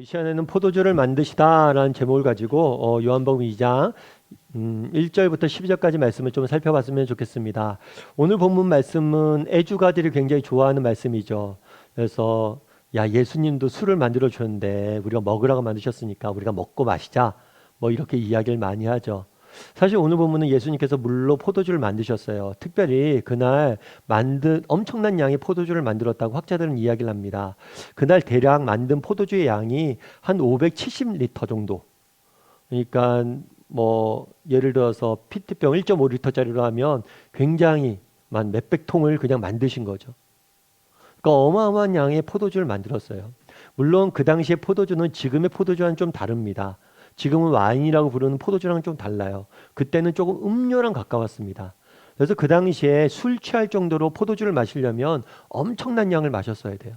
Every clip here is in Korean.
이 시간에는 포도주를 만드시다라는 제목을 가지고 요한복음 2장 1절부터 12절까지 말씀을 좀 살펴봤으면 좋겠습니다. 오늘 본문 말씀은 애주가들이 굉장히 좋아하는 말씀이죠. 그래서 야, 예수님도 술을 만들어 주셨는데 우리가 먹으라고 만드셨으니까 우리가 먹고 마시자, 뭐 이렇게 이야기를 많이 하죠. 사실 오늘 본문은 예수님께서 물로 포도주를 만드셨어요. 특별히 그날 만든 엄청난 양의 포도주를 만들었다고 학자들은 이야기를 합니다. 그날 대략 만든 포도주의 양이 한 570리터 정도. 그러니까 뭐 예를 들어서 피트병 1.5리터짜리로 하면 굉장히 몇백 통을 그냥 만드신 거죠. 그러니까 어마어마한 양의 포도주를 만들었어요. 물론 그 당시의 포도주는 지금의 포도주와는 좀 다릅니다. 지금은 와인이라고 부르는 포도주랑 좀 달라요. 그때는 조금 음료랑 가까웠습니다. 그래서 그 당시에 술 취할 정도로 포도주를 마시려면 엄청난 양을 마셨어야 돼요.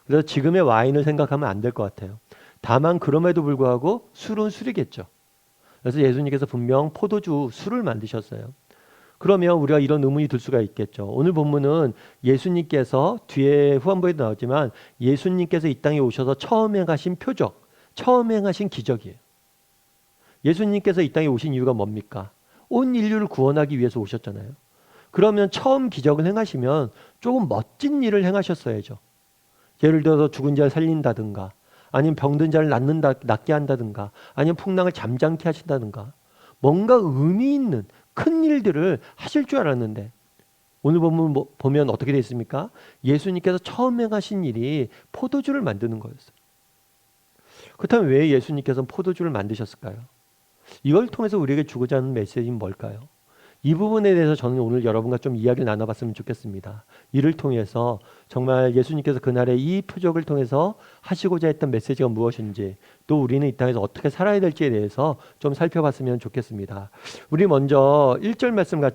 그래서 지금의 와인을 생각하면 안 될 것 같아요. 다만 그럼에도 불구하고 술은 술이겠죠. 그래서 예수님께서 분명 포도주, 술을 만드셨어요. 그러면 우리가 이런 의문이 들 수가 있겠죠. 오늘 본문은 예수님께서 뒤에 후반부에도 나오지만 예수님께서 이 땅에 오셔서 처음 행하신 표적, 처음 행하신 기적이에요. 예수님께서 이 땅에 오신 이유가 뭡니까? 온 인류를 구원하기 위해서 오셨잖아요. 그러면 처음 기적을 행하시면 조금 멋진 일을 행하셨어야죠. 예를 들어서 죽은 자를 살린다든가, 아니면 병든 자를 낫게 한다든가, 아니면 풍랑을 잠잠케 하신다든가, 뭔가 의미 있는 큰 일들을 하실 줄 알았는데 오늘 보면 어떻게 되어 있습니까? 예수님께서 처음 행하신 일이 포도주를 만드는 거였어요. 그렇다면 왜 예수님께서는 포도주를 만드셨을까요? 이걸 통해서 우리에게 주고자 하는 메시지는 뭘까요? 이 부분에 대해서 저는 오늘 여러분과 좀 이야기를 나눠봤으면 좋겠습니다. 이를 통해서 정말 예수님께서 그날의 이 표적을 통해서 하시고자 했던 메시지가 무엇인지, 또 우리는 이 땅에서 어떻게 살아야 될지에 대해서 좀 살펴봤으면 좋겠습니다. 우리 먼저 1절과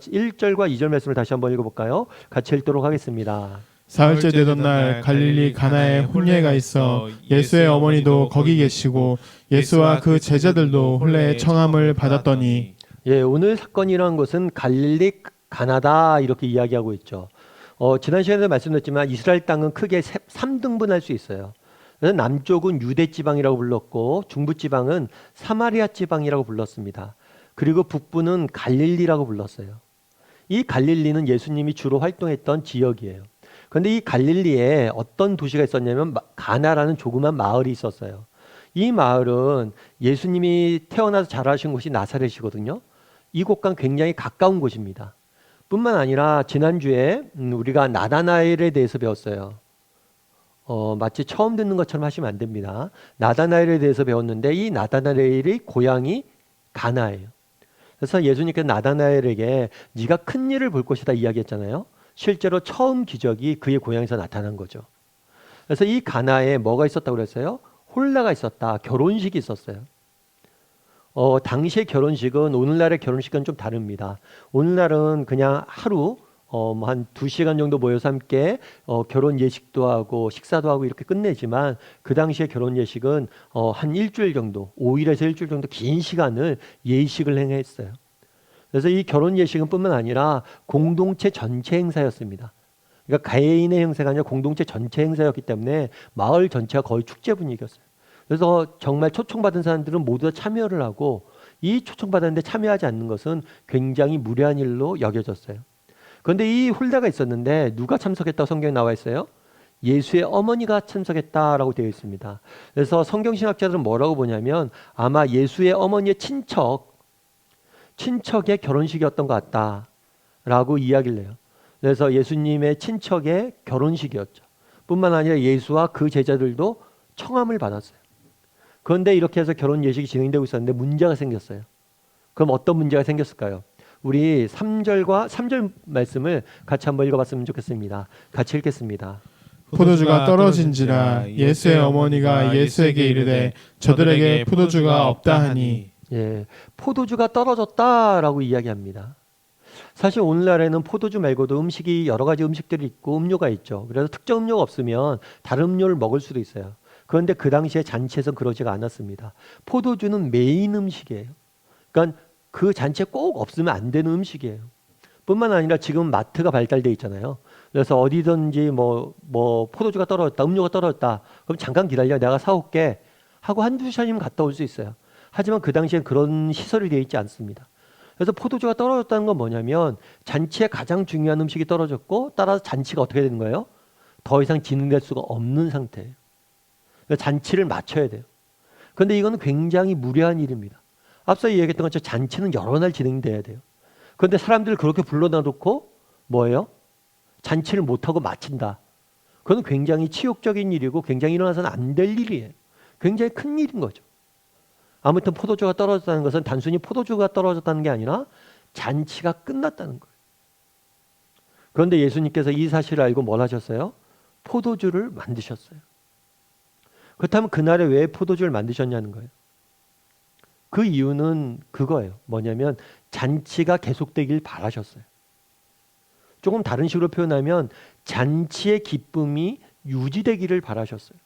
2절 말씀을 다시 한번 읽어볼까요? 같이 읽도록 하겠습니다. 사흘째 되던 날 갈릴리 가나에 혼례가 있어 예수의 어머니도 거기 계시고 예수와 그 제자들도 혼례의 청함을 받았더니. 예, 오늘 사건이라는 것은 갈릴리 가나다 이렇게 이야기하고 있죠. 지난 시간에도 말씀드렸지만 이스라엘 땅은 크게 3등분할 수 있어요. 그래서 남쪽은 유대 지방이라고 불렀고 중부 지방은 사마리아 지방이라고 불렀습니다. 그리고 북부는 갈릴리라고 불렀어요. 이 갈릴리는 예수님이 주로 활동했던 지역이에요. 그런데 이 갈릴리에 어떤 도시가 있었냐면 가나라는 조그만 마을이 있었어요. 이 마을은 예수님이 태어나서 자라신 곳이 나사렛이거든요. 이곳과 굉장히 가까운 곳입니다. 뿐만 아니라 지난주에 우리가 나다나엘에 대해서 배웠어요. 마치 처음 듣는 것처럼 하시면 안 됩니다. 나다나엘에 대해서 배웠는데 이 나다나엘의 고향이 가나예요. 그래서 예수님께서 나다나엘에게 네가 큰 일을 볼 것이다 이야기했잖아요. 실제로 처음 기적이 그의 고향에서 나타난 거죠. 그래서 이 가나에 뭐가 있었다고 그랬어요? 홀라가 있었다. 결혼식이 있었어요. 당시의 결혼식은 오늘날의 결혼식은 좀 다릅니다. 오늘날은 그냥 하루 한 2시간 정도 모여서 함께 결혼 예식도 하고 식사도 하고 이렇게 끝내지만 그 당시의 결혼 예식은 한 일주일 정도, 5일에서 일주일 정도 긴 시간을 예식을 행했어요. 그래서 이 결혼 예식은 뿐만 아니라 공동체 전체 행사였습니다. 그러니까 개인의 행사가 아니라 공동체 전체 행사였기 때문에 마을 전체가 거의 축제 분위기였어요. 그래서 정말 초청받은 사람들은 모두 다 참여를 하고 이 초청받았는데 참여하지 않는 것은 굉장히 무례한 일로 여겨졌어요. 그런데 이 홀례가 있었는데 누가 참석했다고 성경에 나와 있어요? 예수의 어머니가 참석했다라고 되어 있습니다. 그래서 성경신학자들은 뭐라고 보냐면 아마 예수의 어머니의 친척의 결혼식이었던 것 같다라고 이야기를 해요. 그래서 예수님의 친척의 결혼식이었죠. 뿐만 아니라 예수와 그 제자들도 청함을 받았어요. 그런데 이렇게 해서 결혼 예식이 진행되고 있었는데 문제가 생겼어요. 그럼 어떤 문제가 생겼을까요? 우리 3절 말씀을 같이 한번 읽어봤으면 좋겠습니다. 같이 읽겠습니다. 포도주가 떨어진지라 예수의 어머니가 예수에게 이르되 저들에게 포도주가 없다 하니. 예, 포도주가 떨어졌다라고 이야기합니다. 사실 오늘날에는 포도주 말고도 음식이 여러 가지 음식들이 있고 음료가 있죠. 그래서 특정 음료가 없으면 다른 음료를 먹을 수도 있어요. 그런데 그 당시에 잔치에선 그러지가 않았습니다. 포도주는 메인 음식이에요. 그러니까 그 잔치에 꼭 없으면 안 되는 음식이에요. 뿐만 아니라 지금 마트가 발달되어 있잖아요. 그래서 어디든지 뭐 포도주가 떨어졌다, 음료가 떨어졌다. 그럼 잠깐 기다려, 내가 사올게. 하고 한두 시간이면 갔다 올 수 있어요. 하지만 그 당시엔 그런 시설이 되어 있지 않습니다. 그래서 포도주가 떨어졌다는 건 뭐냐면 잔치에 가장 중요한 음식이 떨어졌고 따라서 잔치가 어떻게 되는 거예요? 더 이상 진행될 수가 없는 상태예요. 그러니까 잔치를 마쳐야 돼요. 그런데 이거는 굉장히 무례한 일입니다. 앞서 얘기했던 것처럼 잔치는 여러 날 진행돼야 돼요. 그런데 사람들을 그렇게 불러다 놓고 뭐예요? 잔치를 못하고 마친다. 그건 굉장히 치욕적인 일이고 굉장히 일어나서는 안 될 일이에요. 굉장히 큰 일인 거죠. 아무튼 포도주가 떨어졌다는 것은 단순히 포도주가 떨어졌다는 게 아니라 잔치가 끝났다는 거예요. 그런데 예수님께서 이 사실을 알고 뭘 하셨어요? 포도주를 만드셨어요. 그렇다면 그날에 왜 포도주를 만드셨냐는 거예요. 그 이유는 그거예요. 뭐냐면 잔치가 계속되길 바라셨어요. 조금 다른 식으로 표현하면 잔치의 기쁨이 유지되기를 바라셨어요.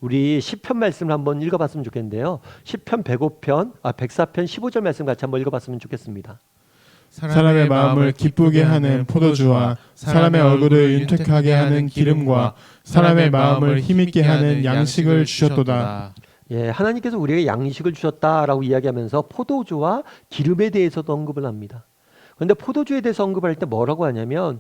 우리 시편 말씀을 한번 읽어봤으면 좋겠는데요. 시편 104편 15절 말씀 같이 한번 읽어봤으면 좋겠습니다. 사람의 마음을 기쁘게 하는 포도주와 사람의 얼굴을 윤택하게 하는 기름과 사람의 마음을 힘있게 하는 양식을 주셨도다. 예, 하나님께서 우리에게 양식을 주셨다라고 이야기하면서 포도주와 기름에 대해서도 언급을 합니다. 그런데 포도주에 대해서 언급할 때 뭐라고 하냐면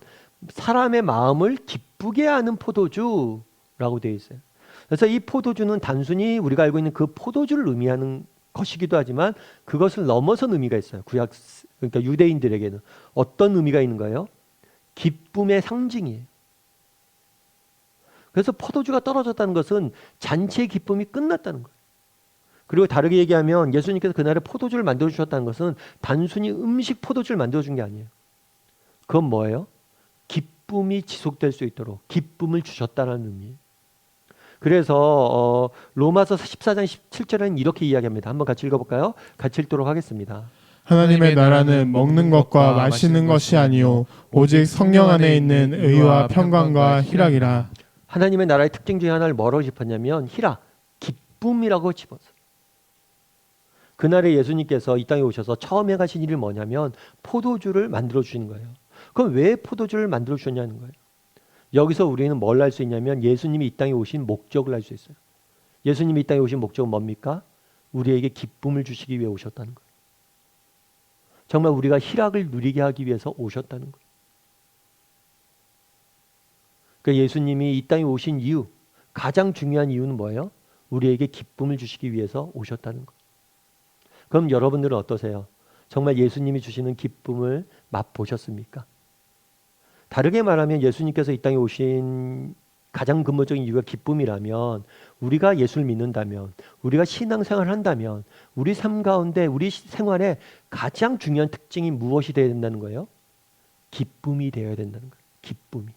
사람의 마음을 기쁘게 하는 포도주라고 되어 있어요. 그래서 이 포도주는 단순히 우리가 알고 있는 그 포도주를 의미하는 것이기도 하지만 그것을 넘어선 의미가 있어요. 그러니까 유대인들에게는 어떤 의미가 있는 거예요? 기쁨의 상징이에요. 그래서 포도주가 떨어졌다는 것은 잔치의 기쁨이 끝났다는 거예요. 그리고 다르게 얘기하면 예수님께서 그날에 포도주를 만들어 주셨다는 것은 단순히 음식 포도주를 만들어 준 게 아니에요. 그건 뭐예요? 기쁨이 지속될 수 있도록 기쁨을 주셨다는 의미예요. 그래서 로마서 14장 17절에는 이렇게 이야기합니다. 한번 같이 읽어볼까요? 같이 읽도록 하겠습니다. 하나님의 나라는 먹는 것과 마시는 것이 아니요 오직 성령 안에 있는 의와 평강과 희락이라. 하나님의 나라의 특징 중에 하나를 뭐라고 짚었냐면 희락, 기쁨이라고 짚었어요. 그날에 예수님께서 이 땅에 오셔서 처음에 가신 일이 뭐냐면 포도주를 만들어 주시는 거예요. 그럼 왜 포도주를 만들어 주셨냐는 거예요. 여기서 우리는 뭘 알 수 있냐면 예수님이 이 땅에 오신 목적을 알 수 있어요. 예수님이 이 땅에 오신 목적은 뭡니까? 우리에게 기쁨을 주시기 위해 오셨다는 거예요. 정말 우리가 희락을 누리게 하기 위해서 오셨다는 거예요. 그러니까 예수님이 이 땅에 오신 이유, 가장 중요한 이유는 뭐예요? 우리에게 기쁨을 주시기 위해서 오셨다는 거예요. 그럼 여러분들은 어떠세요? 정말 예수님이 주시는 기쁨을 맛보셨습니까? 다르게 말하면 예수님께서 이 땅에 오신 가장 근본적인 이유가 기쁨이라면 우리가 예수를 믿는다면 우리가 신앙생활을 한다면 우리 삶 가운데 우리 생활에 가장 중요한 특징이 무엇이 되어야 된다는 거예요? 기쁨이 되어야 된다는 거예요. 기쁨이.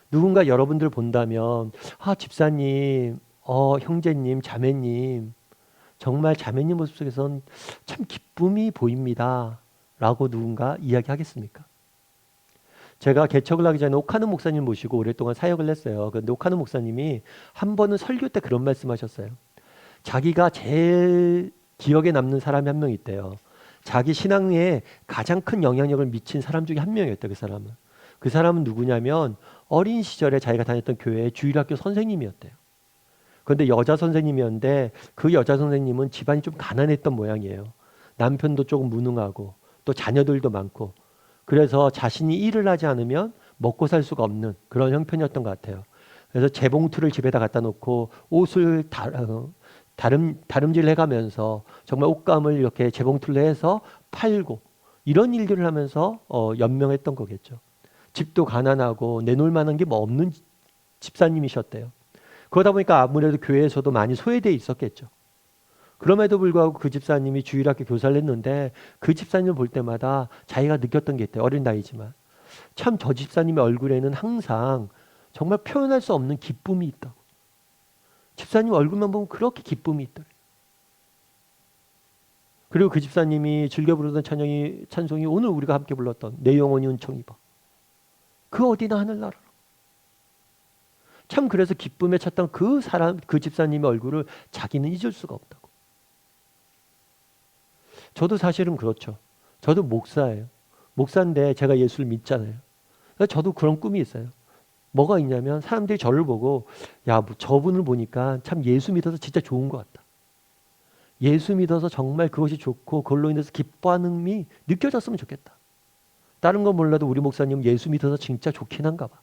누군가 여러분들 본다면 집사님, 형제님, 자매님 정말 자매님 모습 속에선 참 기쁨이 보입니다 라고 누군가 이야기하겠습니까? 제가 개척을 하기 전에 오카노 목사님 모시고 오랫동안 사역을 했어요. 그런데 오카노 목사님이 한 번은 설교 때 그런 말씀하셨어요. 자기가 제일 기억에 남는 사람이 한 명 있대요. 자기 신앙에 가장 큰 영향력을 미친 사람 중에 한 명이었대요. 그 사람은 누구냐면 어린 시절에 자기가 다녔던 교회의 주일학교 선생님이었대요. 그런데 여자 선생님이었는데 그 여자 선생님은 집안이 좀 가난했던 모양이에요. 남편도 조금 무능하고 또 자녀들도 많고 그래서 자신이 일을 하지 않으면 먹고 살 수가 없는 그런 형편이었던 것 같아요. 그래서 재봉틀을 집에다 갖다 놓고 옷을 다름질 해가면서 정말 옷감을 이렇게 재봉틀로 해서 팔고 이런 일들을 하면서 연명했던 거겠죠. 집도 가난하고 내놓을 만한 게 뭐 없는 집사님이셨대요. 그러다 보니까 아무래도 교회에서도 많이 소외되어 있었겠죠. 그럼에도 불구하고 그 집사님이 주일학교 교사를 했는데 그 집사님을 볼 때마다 자기가 느꼈던 게 있대요. 어린 나이지만. 참 저 집사님의 얼굴에는 항상 정말 표현할 수 없는 기쁨이 있다고. 집사님 얼굴만 보면 그렇게 기쁨이 있더래요. 그리고 그 집사님이 즐겨 부르던 찬송이 오늘 우리가 함께 불렀던 내 영혼이 은총 입어. 그 어디나 하늘나라로. 참 그래서 기쁨에 찼던 그 집사님의 얼굴을 자기는 잊을 수가 없다고. 저도 사실은 그렇죠. 저도 목사예요. 목사인데 제가 예수를 믿잖아요. 저도 그런 꿈이 있어요. 뭐가 있냐면 사람들이 저를 보고 야, 뭐 저분을 보니까 참 예수 믿어서 진짜 좋은 것 같다. 예수 믿어서 정말 그것이 좋고 그걸로 인해서 기뻐하는 미 느껴졌으면 좋겠다. 다른 건 몰라도 우리 목사님 예수 믿어서 진짜 좋긴 한가 봐.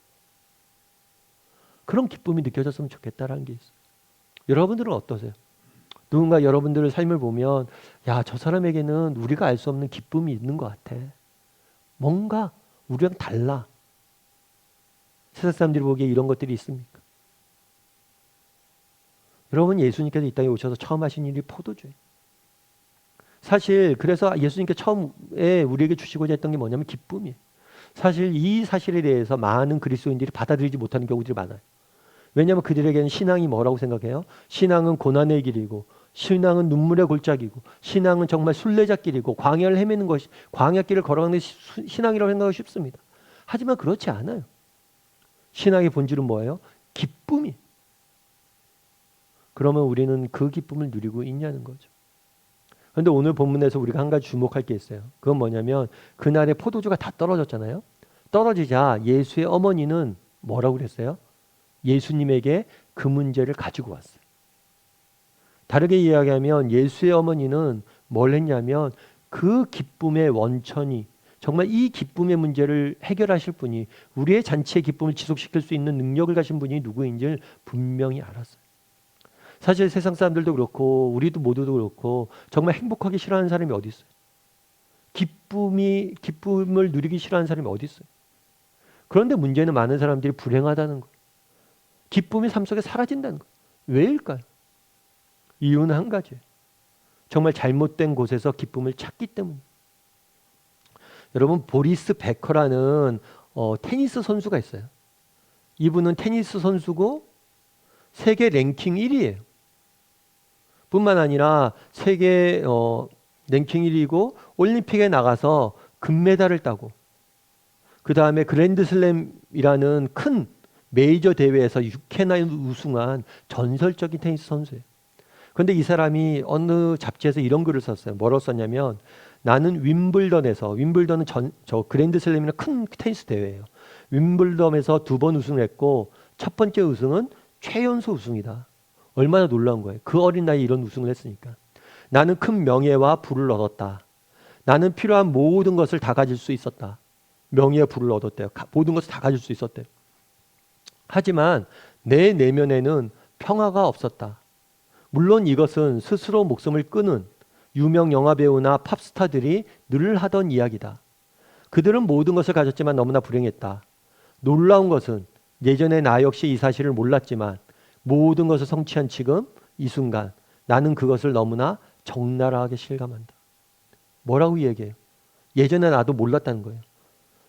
그런 기쁨이 느껴졌으면 좋겠다라는 게 있어요. 여러분들은 어떠세요? 누군가 여러분들의 삶을 보면 야, 저 사람에게는 우리가 알 수 없는 기쁨이 있는 것 같아. 뭔가 우리랑 달라. 세상 사람들이 보기에 이런 것들이 있습니까? 여러분, 예수님께서 이 땅에 오셔서 처음 하신 일이 포도주예요. 사실 그래서 예수님께 처음에 우리에게 주시고자 했던 게 뭐냐면 기쁨이에요. 사실 이 사실에 대해서 많은 그리스도인들이 받아들이지 못하는 경우들이 많아요. 왜냐하면 그들에게는 신앙이 뭐라고 생각해요? 신앙은 고난의 길이고, 신앙은 눈물의 골짜기고, 신앙은 정말 순례자길이고, 광야를 헤매는 것이, 광야길을 걸어가는 것이 신앙이라고 생각하기 쉽습니다. 하지만 그렇지 않아요. 신앙의 본질은 뭐예요? 기쁨이. 그러면 우리는 그 기쁨을 누리고 있냐는 거죠. 그런데 오늘 본문에서 우리가 한 가지 주목할 게 있어요. 그건 뭐냐면 그날에 포도주가 다 떨어졌잖아요. 떨어지자 예수의 어머니는 뭐라고 그랬어요? 예수님에게 그 문제를 가지고 왔어요. 다르게 이야기하면 예수의 어머니는 뭘 했냐면 그 기쁨의 원천이 정말 이 기쁨의 문제를 해결하실 분이 우리의 잔치의 기쁨을 지속시킬 수 있는 능력을 가진 분이 누구인지를 분명히 알았어요. 사실 세상 사람들도 그렇고 우리도 모두도 그렇고 정말 행복하기 싫어하는 사람이 어디 있어요? 기쁨을 누리기 싫어하는 사람이 어디 있어요? 그런데 문제는 많은 사람들이 불행하다는 거예요. 기쁨이 삶 속에 사라진다는 거예요. 왜일까요? 이유는 한 가지예요. 정말 잘못된 곳에서 기쁨을 찾기 때문이에요. 여러분, 보리스 베커라는 테니스 선수가 있어요. 이분은 테니스 선수고 세계 랭킹 1위예요. 뿐만 아니라 세계 랭킹 1위고 올림픽에 나가서 금메달을 따고 그 다음에 그랜드슬램이라는 큰 메이저 대회에서 6회나 우승한 전설적인 테니스 선수예요. 그런데 이 사람이 어느 잡지에서 이런 글을 썼어요. 뭐라고 썼냐면 나는 윈블던은 저 그랜드슬램이라는 큰 테니스 대회예요. 윈블던에서 2번 우승을 했고 첫 번째 우승은 최연소 우승이다. 얼마나 놀라운 거예요. 그 어린 나이에 이런 우승을 했으니까. 나는 큰 명예와 부를 얻었다. 나는 필요한 모든 것을 다 가질 수 있었다. 명예와 부를 얻었대요. 모든 것을 다 가질 수 있었대요. 하지만 내 내면에는 평화가 없었다. 물론 이것은 스스로 목숨을 끊은 유명 영화배우나 팝스타들이 늘 하던 이야기다. 그들은 모든 것을 가졌지만 너무나 불행했다. 놀라운 것은 예전에 나 역시 이 사실을 몰랐지만 모든 것을 성취한 지금 이 순간 나는 그것을 너무나 적나라하게 실감한다. 뭐라고 얘기해요? 예전에 나도 몰랐다는 거예요.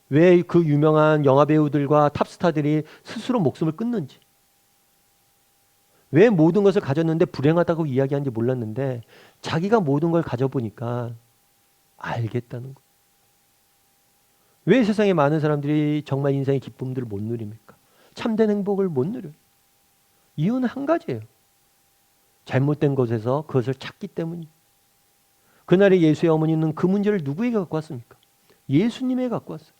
왜 그 유명한 영화배우들과 탑스타들이 스스로 목숨을 끊는지, 왜 모든 것을 가졌는데 불행하다고 이야기하는지 몰랐는데 자기가 모든 걸 가져보니까 알겠다는 거예요. 왜 세상에 많은 사람들이 정말 인생의 기쁨들을 못 누립니까? 참된 행복을 못 누려요. 이유는 한 가지예요. 잘못된 곳에서 그것을 찾기 때문이에요. 그날의 예수의 어머니는 그 문제를 누구에게 갖고 왔습니까? 예수님에게 갖고 왔어요.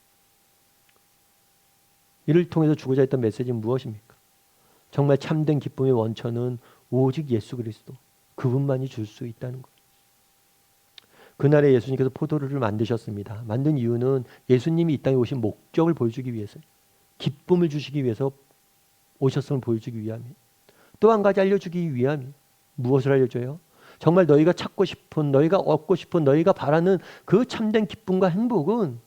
이를 통해서 주고자 했던 메시지는 무엇입니까? 정말 참된 기쁨의 원천은 오직 예수 그리스도, 그분만이 줄 수 있다는 거예요. 그날에 예수님께서 포도주를 만드셨습니다. 만든 이유는 예수님이 이 땅에 오신 목적을 보여주기 위해서요. 기쁨을 주시기 위해서 오셨음을 보여주기 위함이에요. 또 한 가지 알려주기 위함이에요. 무엇을 알려줘요? 정말 너희가 찾고 싶은, 너희가 얻고 싶은, 너희가 바라는 그 참된 기쁨과 행복은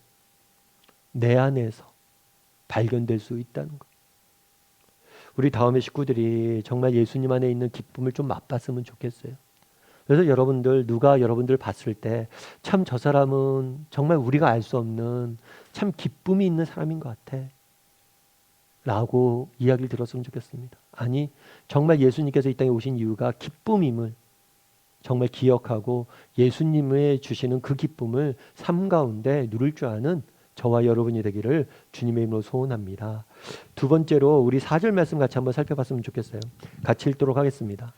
내 안에서 발견될 수 있다는 거예요. 우리 다음의 식구들이 정말 예수님 안에 있는 기쁨을 좀 맛봤으면 좋겠어요. 그래서 여러분들, 누가 여러분들 봤을 때 참 저 사람은 정말 우리가 알 수 없는 참 기쁨이 있는 사람인 것 같아 라고 이야기를 들었으면 좋겠습니다. 아니, 정말 예수님께서 이 땅에 오신 이유가 기쁨임을 정말 기억하고 예수님의 주시는 그 기쁨을 삶 가운데 누릴 줄 아는 저와 여러분이 되기를 주님의 이름으로 소원합니다. 두 번째로 우리 4절 말씀 같이 한번 살펴봤으면 좋겠어요. 같이 읽도록 하겠습니다.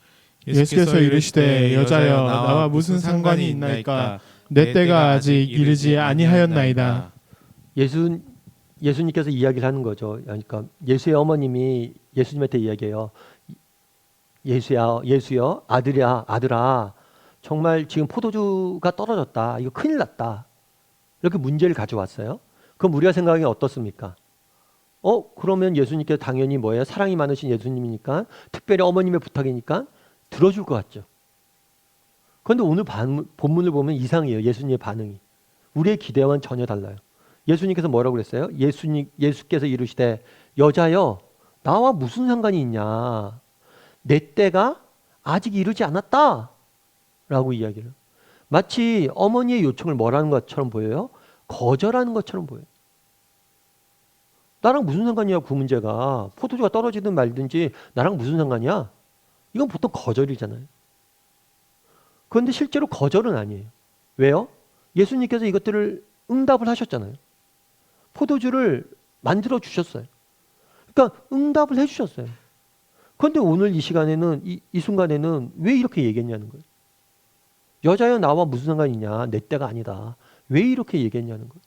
예수께서 이르시되 여자여 나와 무슨 상관이 있나이까 내 때가 아직 이르지 아니하였나이다. 예수님께서 이야기를 하는 거죠. 그러니까 예수의 어머님이 예수님한테 이야기해요. 예수여, 아들아, 정말 지금 포도주가 떨어졌다. 이거 큰일 났다. 이렇게 문제를 가져왔어요. 그럼 우리가 생각하기에 어떻습니까? 그러면 예수님께서 당연히 뭐예요? 사랑이 많으신 예수님이니까, 특별히 어머님의 부탁이니까 들어줄 것 같죠. 그런데 오늘 본문을 보면 이상해요. 예수님의 반응이. 우리의 기대와는 전혀 달라요. 예수님께서 뭐라고 그랬어요? 예수께서 이르시되 여자여 나와 무슨 상관이 있냐? 내 때가 아직 이르지 않았다 라고 이야기를. 마치 어머니의 요청을 뭐라는 것처럼 보여요? 거절하는 것처럼 보여요. 나랑 무슨 상관이야 그 문제가. 포도주가 떨어지든 말든지 나랑 무슨 상관이야? 이건 보통 거절이잖아요. 그런데 실제로 거절은 아니에요. 왜요? 예수님께서 이것들을 응답을 하셨잖아요. 포도주를 만들어 주셨어요. 그러니까 응답을 해 주셨어요. 그런데 오늘 이 시간에는 이 순간에는 왜 이렇게 얘기했냐는 거예요. 여자여 나와 무슨 상관이냐? 내 때가 아니다. 왜 이렇게 얘기했냐는 거예요.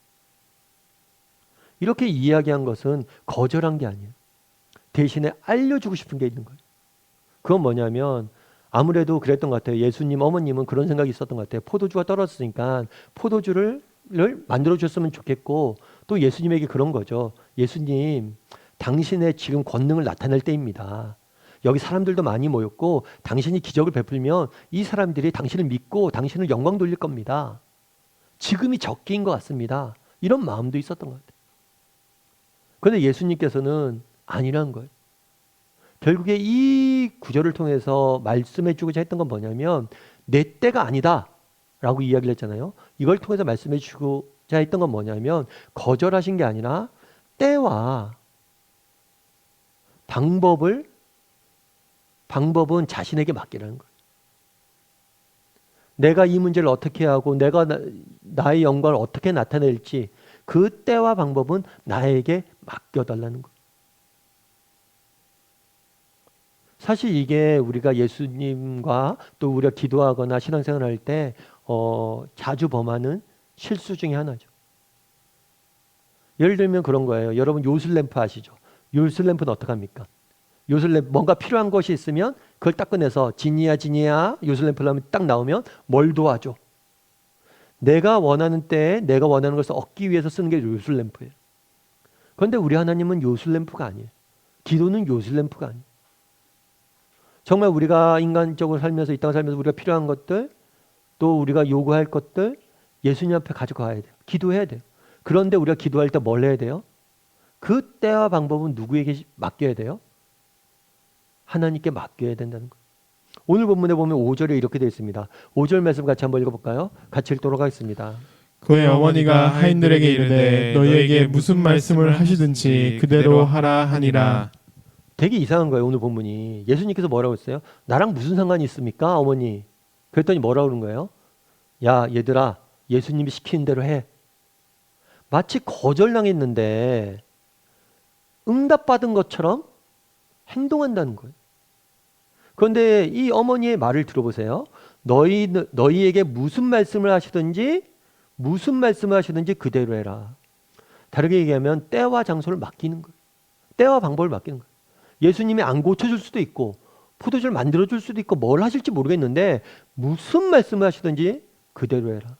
이렇게 이야기한 것은 거절한 게 아니에요. 대신에 알려주고 싶은 게 있는 거예요. 그건 뭐냐면 아무래도 그랬던 것 같아요. 예수님 어머님은 그런 생각이 있었던 것 같아요. 포도주가 떨어졌으니까 포도주를 만들어 줬으면 좋겠고, 또 예수님에게 그런 거죠. 예수님, 당신의 지금 권능을 나타낼 때입니다. 여기 사람들도 많이 모였고 당신이 기적을 베풀면 이 사람들이 당신을 믿고 당신을 영광 돌릴 겁니다. 지금이 적기인 것 같습니다. 이런 마음도 있었던 것 같아요. 그런데 예수님께서는 아니라는 거예요. 결국에 이 구절을 통해서 말씀해 주고자 했던 건 뭐냐면 내 때가 아니다 라고 이야기를 했잖아요. 이걸 통해서 말씀해 주고자 했던 건 뭐냐면 거절하신 게 아니라 때와 방법은 자신에게 맡기라는 거예요. 내가 이 문제를 어떻게 하고 내가 나의 영광을 어떻게 나타낼지 그 때와 방법은 나에게 맡겨달라는 거예요. 사실 이게 우리가 예수님과 또 우리가 기도하거나 신앙생활 할 때 자주 범하는 실수 중에 하나죠. 예를 들면 그런 거예요. 여러분 요술램프 아시죠? 요술램프는 어떻게 합니까? 요술램프 뭔가 필요한 것이 있으면 그걸 딱 꺼내서 지니야 요술램프를 하면 딱 나오면 뭘 도와줘? 내가 원하는 때에 내가 원하는 것을 얻기 위해서 쓰는 게 요술램프예요. 그런데 우리 하나님은 요술램프가 아니에요. 기도는 요술램프가 아니에요. 정말 우리가 인간적으로 살면서 이 땅을 살면서 우리가 필요한 것들 또 우리가 요구할 것들 예수님 앞에 가져가야 돼요. 기도해야 돼요. 그런데 우리가 기도할 때 뭘 해야 돼요? 그 때와 방법은 누구에게 맡겨야 돼요? 하나님께 맡겨야 된다는 거예요. 오늘 본문에 보면 5절에 이렇게 되어 있습니다. 5절 말씀 같이 한번 읽어볼까요? 같이 읽도록 하겠습니다. 그의 어머니가 하인들에게 이르되 너희에게 무슨 말씀을 하시든지 그대로 하라 하니라. 되게 이상한 거예요. 오늘 본문이. 예수님께서 뭐라고 했어요? 나랑 무슨 상관이 있습니까? 어머니. 그랬더니 뭐라고 그런 거예요? 야 얘들아 예수님이 시키는 대로 해. 마치 거절당했는데 응답받은 것처럼 행동한다는 거예요. 그런데 이 어머니의 말을 들어보세요. 너희에게 무슨 말씀을 하시든지 그대로 해라. 다르게 얘기하면 때와 장소를 맡기는 거예요. 때와 방법을 맡기는 거예요. 예수님이 안 고쳐줄 수도 있고 포도주를 만들어줄 수도 있고 뭘 하실지 모르겠는데 무슨 말씀을 하시든지 그대로 해라.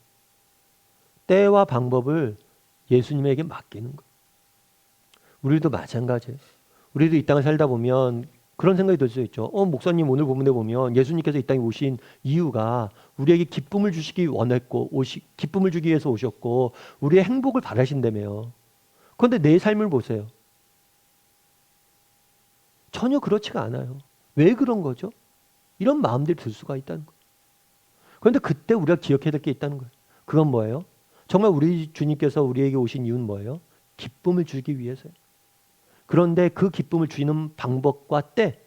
때와 방법을 예수님에게 맡기는 거예요. 우리도 마찬가지예요. 우리도 이 땅을 살다 보면 그런 생각이 들 수 있죠. 목사님 오늘 본문에 보면 예수님께서 이 땅에 오신 이유가 우리에게 기쁨을 주시기 원했고 기쁨을 주기 위해서 오셨고 우리의 행복을 바라신다며요. 그런데 내 삶을 보세요. 전혀 그렇지가 않아요. 왜 그런 거죠? 이런 마음들이 들 수가 있다는 거예요. 그런데 그때 우리가 기억해야 될 게 있다는 거예요. 그건 뭐예요? 정말 우리 주님께서 우리에게 오신 이유는 뭐예요? 기쁨을 주기 위해서요. 그런데 그 기쁨을 주는 방법과 때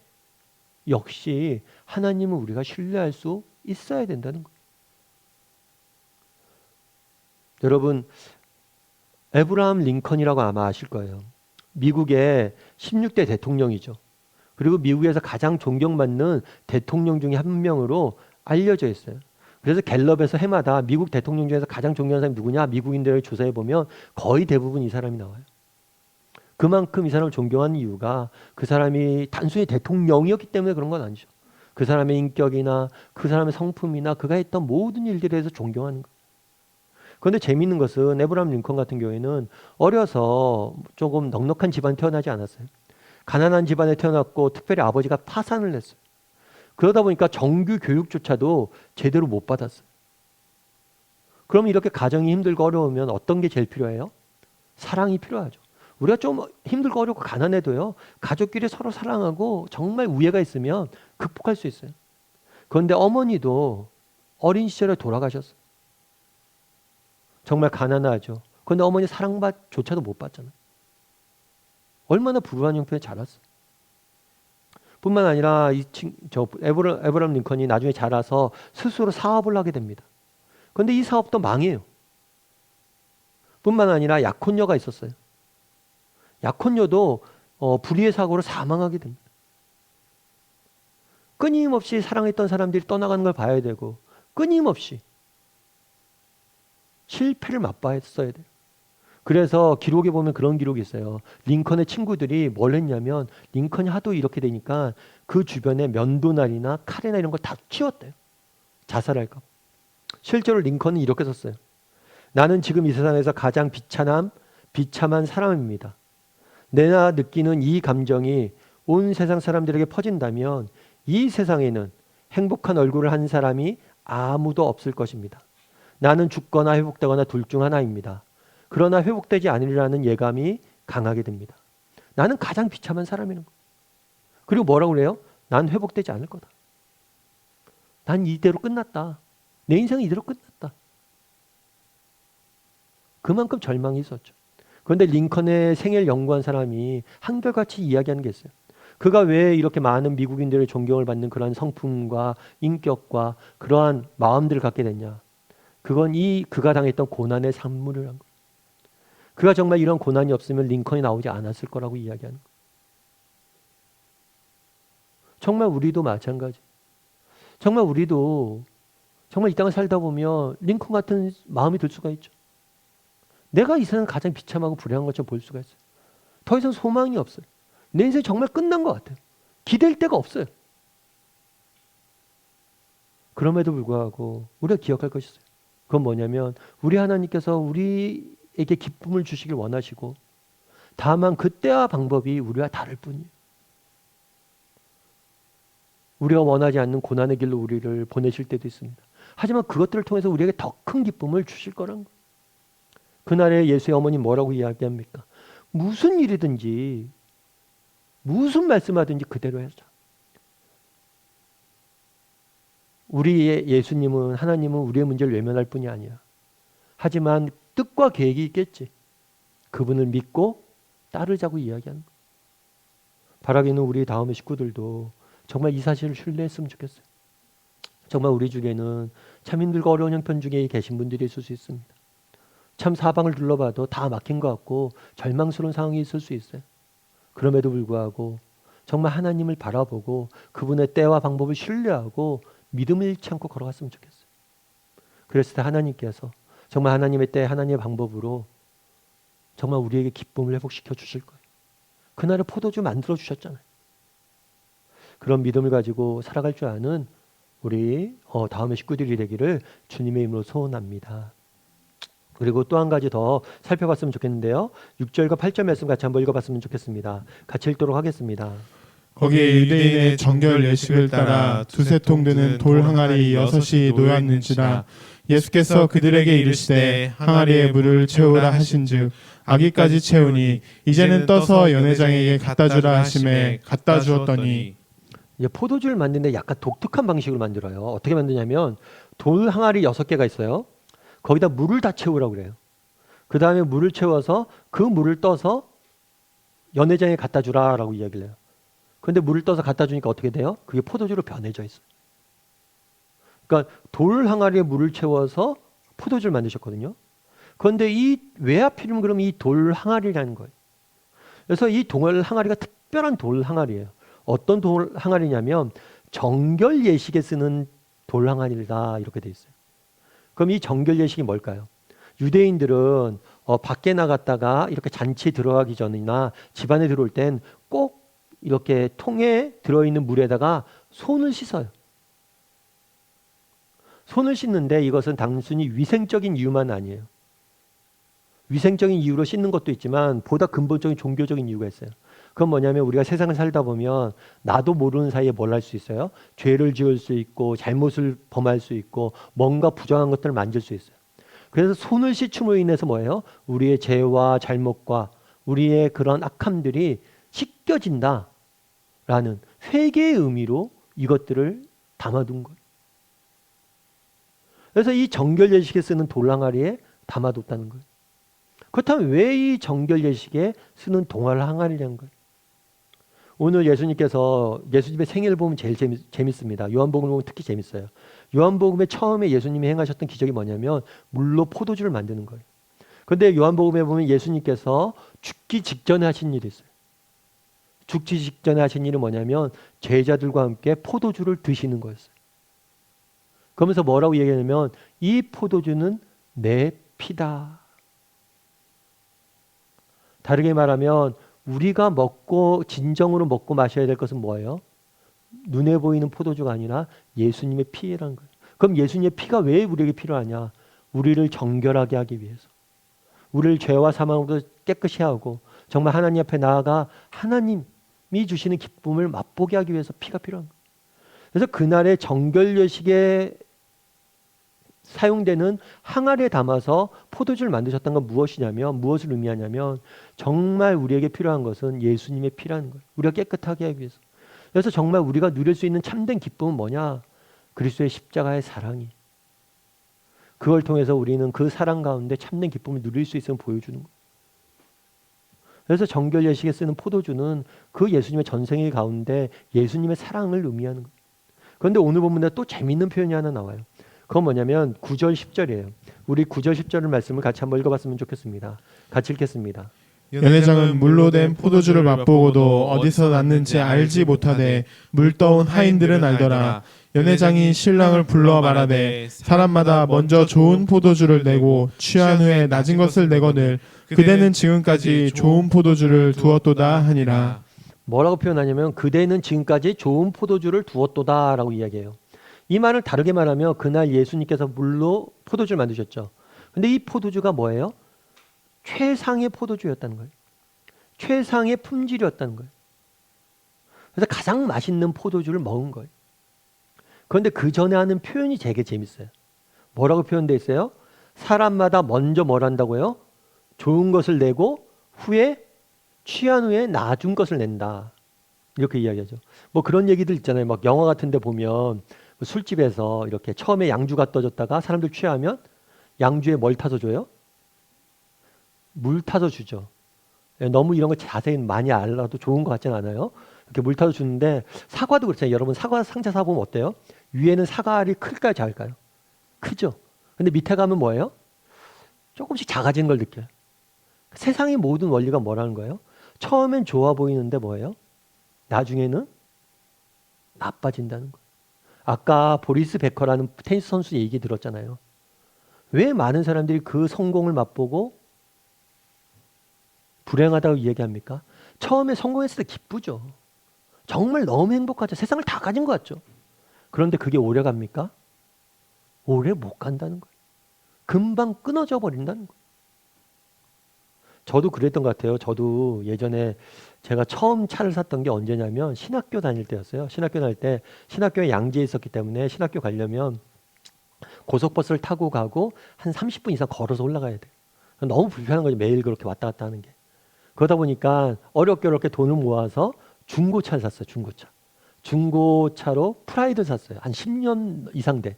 역시 하나님은 우리가 신뢰할 수 있어야 된다는 거예요. 여러분 에브라함 링컨이라고 아마 아실 거예요. 미국의 16대 대통령이죠. 그리고 미국에서 가장 존경받는 대통령 중에 한 명으로 알려져 있어요. 그래서 갤럽에서 해마다 미국 대통령 중에서 가장 존경하는 사람이 누구냐 미국인들을 조사해 보면 거의 대부분 이 사람이 나와요. 그만큼 이 사람을 존경하는 이유가 그 사람이 단순히 대통령이었기 때문에 그런 건 아니죠. 그 사람의 인격이나 그 사람의 성품이나 그가 했던 모든 일들에 대해서 존경하는 거예요. 그런데 재미있는 것은 에브라함 링컨 같은 경우에는 어려서 조금 넉넉한 집안에 태어나지 않았어요. 가난한 집안에 태어났고 특별히 아버지가 파산을 했어요. 그러다 보니까 정규 교육조차도 제대로 못 받았어요. 그럼 이렇게 가정이 힘들고 어려우면 어떤 게 제일 필요해요? 사랑이 필요하죠. 우리가 좀 힘들고 어렵고 가난해도요, 가족끼리 서로 사랑하고 정말 우애가 있으면 극복할 수 있어요. 그런데 어머니도 어린 시절에 돌아가셨어요. 정말 가난하죠. 그런데 어머니 사랑조차도 못 받잖아요. 얼마나 불우한 형편에 자랐어요. 뿐만 아니라 에브라함 링컨이 나중에 자라서 스스로 사업을 하게 됩니다. 그런데 이 사업도 망해요. 뿐만 아니라 약혼녀가 있었어요. 약혼녀도 불의의 사고로 사망하게 됩니다. 끊임없이 사랑했던 사람들이 떠나가는 걸 봐야 되고 끊임없이 실패를 맛봐했어야 돼요. 그래서 기록에 보면 그런 기록이 있어요. 링컨의 친구들이 뭘 했냐면 링컨이 하도 이렇게 되니까 그 주변에 면도날이나 칼이나 이런 걸 다 치웠대요. 자살할까 봐. 실제로 링컨은 이렇게 썼어요. 나는 지금 이 세상에서 가장 비참한 사람입니다. 내가 느끼는 이 감정이 온 세상 사람들에게 퍼진다면 이 세상에는 행복한 얼굴을 한 사람이 아무도 없을 것입니다. 나는 죽거나 회복되거나 둘 중 하나입니다. 그러나 회복되지 않으리라는 예감이 강하게 됩니다. 나는 가장 비참한 사람이라는 거예요. 그리고 뭐라고 그래요? 난 회복되지 않을 거다. 난 이대로 끝났다. 내 인생은 이대로 끝났다. 그만큼 절망이 있었죠. 그런데 링컨의 생애를 연구한 사람이 한결같이 이야기하는 게 있어요. 그가 왜 이렇게 많은 미국인들의 존경을 받는 그러한 성품과 인격과 그러한 마음들을 갖게 됐냐. 그건 그가 당했던 고난의 산물을 한 거예요. 그가 정말 이런 고난이 없으면 링컨이 나오지 않았을 거라고 이야기하는 거예요. 정말 우리도 마찬가지. 정말 우리도 정말 이 땅을 살다 보면 링컨 같은 마음이 들 수가 있죠. 내가 이 세상 가장 비참하고 불행한 것처럼 볼 수가 있어요. 더 이상 소망이 없어요. 내 인생이 정말 끝난 것 같아요. 기댈 데가 없어요. 그럼에도 불구하고 우리가 기억할 것이 있어요. 그건 뭐냐면 우리 하나님께서 우리에게 기쁨을 주시길 원하시고 다만 그때와 방법이 우리와 다를 뿐이에요. 우리가 원하지 않는 고난의 길로 우리를 보내실 때도 있습니다. 하지만 그것들을 통해서 우리에게 더 큰 기쁨을 주실 거란 거예요. 그날에 예수의 어머니 뭐라고 이야기합니까? 무슨 일이든지 무슨 말씀하든지 그대로 하자. 우리의 예수님은 하나님은 우리의 문제를 외면할 뿐이 아니야. 하지만 뜻과 계획이 있겠지. 그분을 믿고 따르자고 이야기하는 거예요. 바라기는 우리 다음의 식구들도 정말 이 사실을 신뢰했으면 좋겠어요. 정말 우리 중에는 참 힘들고 어려운 형편 중에 계신 분들이 있을 수 있습니다. 참 사방을 둘러봐도 다 막힌 것 같고 절망스러운 상황이 있을 수 있어요. 그럼에도 불구하고 정말 하나님을 바라보고 그분의 때와 방법을 신뢰하고 믿음을 잃지 않고 걸어갔으면 좋겠어요. 그랬을 때 하나님께서 정말 하나님의 때 하나님의 방법으로 정말 우리에게 기쁨을 회복시켜 주실 거예요. 그날에 포도주 만들어 주셨잖아요. 그런 믿음을 가지고 살아갈 줄 아는 우리 다음의 식구들이 되기를 주님의 이름으로 소원합니다. 그리고 또 한 가지 더 살펴봤으면 좋겠는데요. 6절과 8절 말씀 같이 한번 읽어봤으면 좋겠습니다. 같이 읽도록 하겠습니다. 거기에 유대인의 정결 예식을 따라 두세 통 드는 돌 항아리 6이 놓였는지라. 예수께서 그들에게 이르시되 항아리에 물을 채우라 하신즉 아기까지 채우니 이제는 떠서 연회장에게 갖다 주라 하심에 갖다 주었더니. 이제 포도주를 만드는데 약간 독특한 방식으로 만들어요. 어떻게 만드냐면 돌 항아리 6개가 있어요. 거기다 물을 다 채우라고 그래요. 그 다음에 물을 채워서 그 물을 떠서 연회장에 갖다 주라라고 이야기를 해요. 그런데 물을 떠서 갖다 주니까 어떻게 돼요? 그게 포도주로 변해져 있어요. 그러니까 돌 항아리에 물을 채워서 포도주를 만드셨거든요. 그런데 왜 하필이면 그럼 이 돌 항아리라는 거예요. 그래서 이 돌 항아리가 특별한 돌 항아리예요. 어떤 돌 항아리냐면 정결 예식에 쓰는 돌 항아리다 이렇게 돼 있어요. 그럼 이 정결 예식이 뭘까요? 유대인들은 밖에 나갔다가 이렇게 잔치에 들어가기 전이나 집안에 들어올 땐 꼭 이렇게 통에 들어있는 물에다가 손을 씻어요. 손을 씻는데 이것은 단순히 위생적인 이유만 아니에요. 위생적인 이유로 씻는 것도 있지만 보다 근본적인 종교적인 이유가 있어요. 그건 뭐냐면 우리가 세상을 살다 보면 나도 모르는 사이에 뭘 할 수 있어요? 죄를 지을 수 있고 잘못을 범할 수 있고 뭔가 부정한 것들을 만질 수 있어요. 그래서 손을 씻음으로 인해서 뭐예요? 우리의 죄와 잘못과 우리의 그런 악함들이 씻겨진다라는 회개의 의미로 이것들을 담아둔 거예요. 그래서 이 정결 예식에 쓰는 돌항아리에 담아뒀다는 거예요. 그렇다면 왜 이 정결 예식에 쓰는 동화를 항아리냐는 거예요. 오늘 예수님께서 예수님의 생애를 보면 제일 재밌습니다. 요한복음을 보면 특히 재밌어요. 요한복음의 처음에 예수님이 행하셨던 기적이 뭐냐면 물로 포도주를 만드는 거예요. 그런데 요한복음에 보면 예수님께서 죽기 직전에 하신 일이 있어요. 죽기 직전에 하신 일은 뭐냐면 제자들과 함께 포도주를 드시는 거였어요. 그러면서 뭐라고 얘기하냐면 이 포도주는 내 피다. 다르게 말하면 우리가 먹고 진정으로 먹고 마셔야 될 것은 뭐예요? 눈에 보이는 포도주가 아니라 예수님의 피라는 거예요. 그럼 예수님의 피가 왜 우리에게 필요하냐? 우리를 정결하게 하기 위해서. 우리를 죄와 사망으로 깨끗이 하고 정말 하나님 앞에 나아가 하나님이 주시는 기쁨을 맛보게 하기 위해서 피가 필요한 거예요. 그래서 그날의 정결 예식에 사용되는 항아리에 담아서 포도주를 만드셨던 건 무엇이냐면 무엇을 의미하냐면 정말 우리에게 필요한 것은 예수님의 피라는 거예요. 우리가 깨끗하게 하기 위해서. 그래서 정말 우리가 누릴 수 있는 참된 기쁨은 뭐냐? 그리스도의 십자가의 사랑이. 그걸 통해서 우리는 그 사랑 가운데 참된 기쁨을 누릴 수 있음을 보여주는 거예요. 그래서 정결 예식에 쓰는 포도주는 그 예수님의 전생의 가운데 예수님의 사랑을 의미하는 거예요. 그런데 오늘 본문에 또 재미있는 표현이 하나 나와요. 그건 뭐냐면 9절 10절이에요. 우리 9절 10절을 말씀을 같이 한번 읽어봤으면 좋겠습니다. 같이 읽겠습니다. 연회장은 물로 된 포도주를 맛보고도 어디서 났는지 알지 못하되 물 떠온 하인들은 알더라. 연회장이 신랑을 불러 말하되 사람마다 먼저 좋은 포도주를 내고 취한 후에 낮은 것을 내거늘 그대는 지금까지 좋은 포도주를 두었도다 하니라. 뭐라고 표현하냐면 그대는 지금까지 좋은 포도주를 두었도다 라고 이야기해요. 이 말을 다르게 말하면 그날 예수님께서 물로 포도주를 만드셨죠. 근데 이 포도주가 뭐예요? 최상의 포도주였다는 거예요. 최상의 품질이었다는 거예요. 그래서 가장 맛있는 포도주를 먹은 거예요. 그런데 그 전에 하는 표현이 되게 재밌어요. 뭐라고 표현되어 있어요? 사람마다 먼저 뭘 한다고요? 좋은 것을 내고 후에 취한 후에 나중 것을 낸다. 이렇게 이야기하죠. 뭐 그런 얘기들 있잖아요. 막 영화 같은 데 보면 술집에서 이렇게 처음에 양주가 떠졌다가 사람들 취하면 양주에 뭘 타서 줘요? 물 타서 주죠. 너무 이런 거 자세히 많이 알아도 좋은 것 같지는 않아요. 이렇게 물 타서 주는데 사과도 그렇잖아요. 여러분 사과 상자 사보면 어때요? 위에는 사과알이 클까요? 작을까요? 크죠. 근데 밑에 가면 뭐예요? 조금씩 작아지는 걸 느껴요. 세상의 모든 원리가 뭐라는 거예요? 처음엔 좋아 보이는데 뭐예요? 나중에는 나빠진다는 거예요. 아까 보리스 베커라는 테니스 선수 얘기 들었잖아요. 왜 많은 사람들이 그 성공을 맛보고 불행하다고 이야기합니까? 처음에 성공했을 때 기쁘죠. 정말 너무 행복하죠. 세상을 다 가진 것 같죠. 그런데 그게 오래 갑니까? 오래 못 간다는 거예요. 금방 끊어져 버린다는 거예요. 저도 그랬던 것 같아요. 저도 예전에 제가 처음 차를 샀던 게 언제냐면 신학교 다닐 때였어요. 신학교 다닐 때 신학교에 양지에 있었기 때문에 신학교 가려면 고속버스를 타고 가고 한 30분 이상 걸어서 올라가야 돼요. 너무 불편한 거죠. 매일 그렇게 왔다 갔다 하는 게. 그러다 보니까 어렵게 돈을 모아서 중고차를 샀어요. 중고차. 중고차로 프라이드 샀어요. 한 10년 이상 된.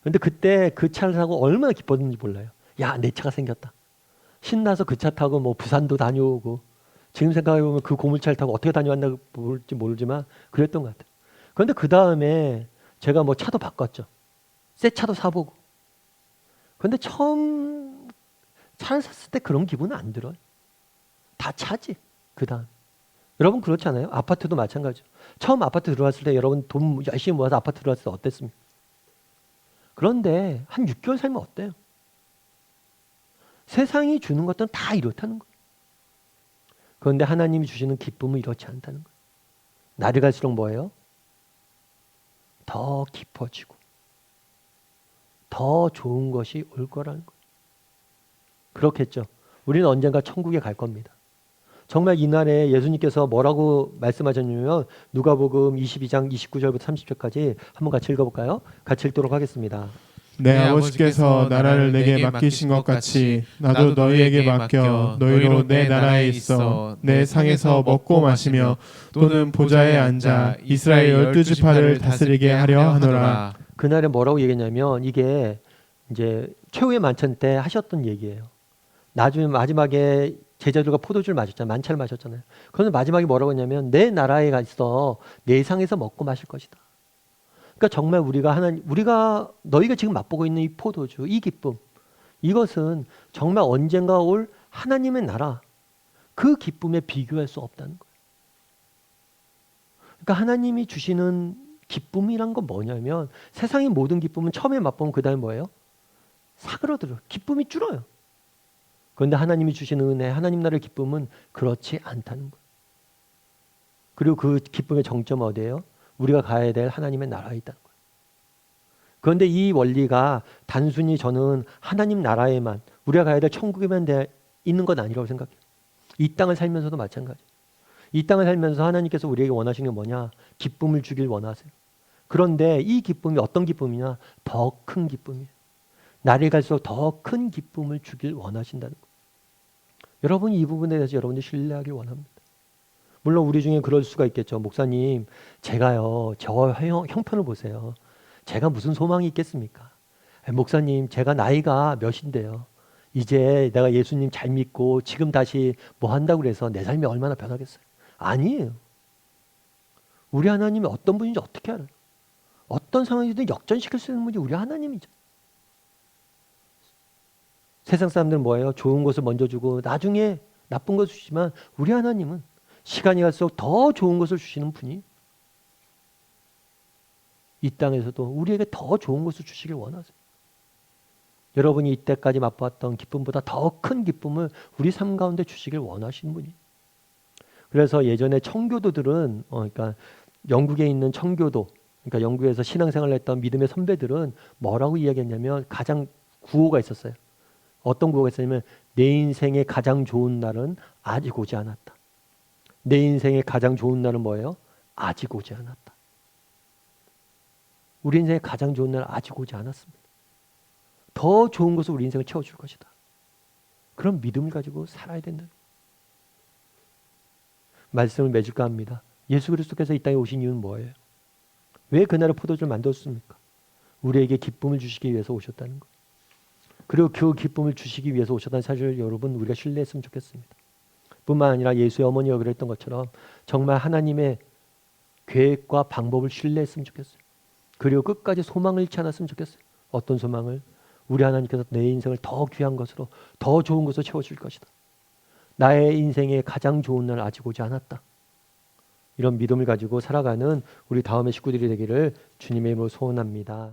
근데 그때 그 차를 사고 얼마나 기뻤는지 몰라요. 야, 내 차가 생겼다. 신나서 그 차 타고 뭐 부산도 다녀오고 지금 생각해보면 그 고물차를 타고 어떻게 다녀왔나 모르지만 그랬던 것 같아요. 그런데 그 다음에 제가 뭐 차도 바꿨죠. 새 차도 사보고. 그런데 처음 차를 샀을 때 그런 기분은 안 들어요. 다 차지. 그 다음. 여러분 그렇지 않아요? 아파트도 마찬가지죠. 처음 아파트 들어왔을 때 여러분 돈 열심히 모아서 아파트 들어왔을 때 어땠습니까? 그런데 한 6개월 살면 어때요? 세상이 주는 것들은 다 이렇다는 거예요. 그런데 하나님이 주시는 기쁨은 이렇지 않다는 거예요. 날이 갈수록 뭐예요? 더 깊어지고 더 좋은 것이 올 거라는 거예요. 그렇겠죠. 우리는 언젠가 천국에 갈 겁니다. 정말 이날에 예수님께서 뭐라고 말씀하셨냐면 누가복음 22장 29절부터 30절까지 한번 같이 읽어볼까요? 같이 읽도록 하겠습니다. 내 아버지께서 나라를 내게 맡기신 것 같이 나도 너희에게 맡겨 너희로 내 나라에 있어 내 상에서 먹고 마시며 또는 보좌에 앉아 이스라엘 12지파를 다스리게 하려 하노라. 그날에 뭐라고 얘기했냐면 이게 이제 최후의 만찬 때 하셨던 얘기예요. 나중에 마지막에 제자들과 포도주를 마셨잖아요. 만찬을 마셨잖아요. 그런데 마지막에 뭐라고 했냐면 내 나라에 가 있어 내 상에서 먹고 마실 것이다. 그러니까 정말 우리가 너희가 지금 맛보고 있는 이 포도주, 이 기쁨, 이것은 정말 언젠가 올 하나님의 나라, 그 기쁨에 비교할 수 없다는 거예요. 그러니까 하나님이 주시는 기쁨이란 건 뭐냐면 세상의 모든 기쁨은 처음에 맛보면 그 다음에 뭐예요? 사그러들어요. 기쁨이 줄어요. 그런데 하나님이 주시는 은혜, 하나님 나라의 기쁨은 그렇지 않다는 거예요. 그리고 그 기쁨의 정점은 어디예요? 우리가 가야 될 하나님의 나라에 있다는 거예요. 그런데 이 원리가 단순히 저는 하나님 나라에만 우리가 가야 될 천국에만 있는 건 아니라고 생각해요. 이 땅을 살면서도 마찬가지예요. 이 땅을 살면서 하나님께서 우리에게 원하시는 게 뭐냐? 기쁨을 주길 원하세요. 그런데 이 기쁨이 어떤 기쁨이냐? 더 큰 기쁨이에요. 날이 갈수록 더 큰 기쁨을 주길 원하신다는 거예요. 여러분이 이 부분에 대해서 여러분들이 신뢰하길 원합니다. 물론 우리 중에 그럴 수가 있겠죠. 목사님, 제가요, 저 형편을 보세요. 제가 무슨 소망이 있겠습니까? 목사님, 제가 나이가 몇인데요. 이제 내가 예수님 잘 믿고 지금 다시 뭐 한다고 그래서 내 삶이 얼마나 변하겠어요? 아니에요. 우리 하나님이 어떤 분인지 어떻게 알아요? 어떤 상황이든 역전시킬 수 있는 분이 우리 하나님이죠. 세상 사람들은 뭐예요? 좋은 것을 먼저 주고 나중에 나쁜 것을 주지만 우리 하나님은 시간이 갈수록 더 좋은 것을 주시는 분이 이 땅에서도 우리에게 더 좋은 것을 주시길 원하세요. 여러분이 이때까지 맛보았던 기쁨보다 더 큰 기쁨을 우리 삶 가운데 주시길 원하시는 분이. 그래서 예전에 청교도들은 그러니까 영국에 있는 청교도, 그러니까 영국에서 신앙생활을 했던 믿음의 선배들은 뭐라고 이야기했냐면 가장 구호가 있었어요. 어떤 구호가 있었냐면 내 인생의 가장 좋은 날은 아직 오지 않았다. 내 인생의 가장 좋은 날은 뭐예요? 아직 오지 않았다. 우리 인생의 가장 좋은 날은 아직 오지 않았습니다. 더 좋은 것으로 우리 인생을 채워줄 것이다. 그런 믿음을 가지고 살아야 된다. 말씀을 맺을까 합니다. 예수 그리스도께서 이 땅에 오신 이유는 뭐예요? 왜 그날의 포도주를 만들었습니까? 우리에게 기쁨을 주시기 위해서 오셨다는 것. 그리고 그 기쁨을 주시기 위해서 오셨다는 사실을 여러분 우리가 신뢰했으면 좋겠습니다. 뿐만 아니라 예수의 어머니가 그랬던 것처럼 정말 하나님의 계획과 방법을 신뢰했으면 좋겠어요. 그리고 끝까지 소망을 잃지 않았으면 좋겠어요. 어떤 소망을? 우리 하나님께서 내 인생을 더 귀한 것으로 더 좋은 것으로 채워줄 것이다. 나의 인생의 가장 좋은 날 아직 오지 않았다. 이런 믿음을 가지고 살아가는 우리 다음의 식구들이 되기를 주님의 이름으로 소원합니다.